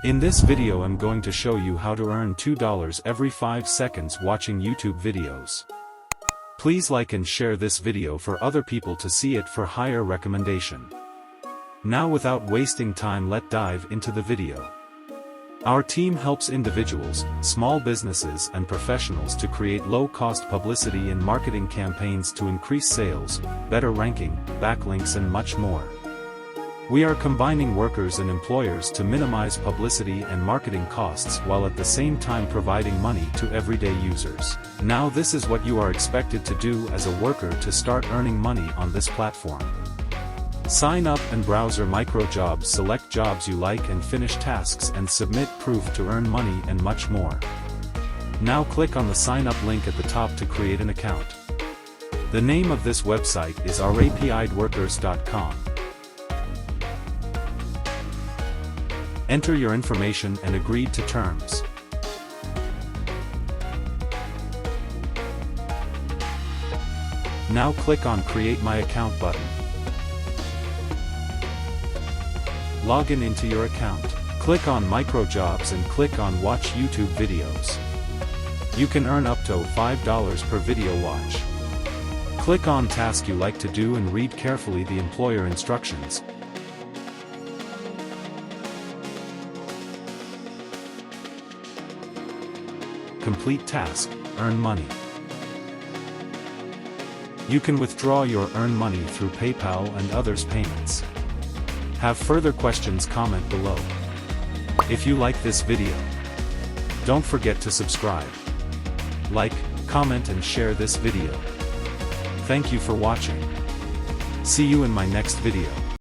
In this video I'm going to show you how to earn $2 every 5 seconds watching YouTube videos. Please like and share this video for other people to see it for higher recommendation. Now without wasting time, let's dive into the video. Our team helps individuals, small businesses and professionals to create low-cost publicity and marketing campaigns to increase sales, better ranking, backlinks and much more. We are combining workers and employers to minimize publicity and marketing costs while at the same time providing money to everyday users. Now this is what you are expected to do as a worker to start earning money on this platform. Sign up and browser micro-jobs, select jobs you like and finish tasks and submit proof to earn money and much more. Now click on the sign up link at the top to create an account. The name of this website is rapidworkers.com. Enter your information and agree to terms. Now click on Create My Account button. Log in into your account. Click on Microjobs and click on Watch YouTube videos. You can earn up to $5 per video watch. Click on task you like to do and read carefully the employer instructions. Complete task, earn money. You can withdraw your earn money through PayPal and others payments. Have further questions, comment below. If you like this video, don't forget to subscribe, like, comment and share this video. Thank you for watching. See you in my next video.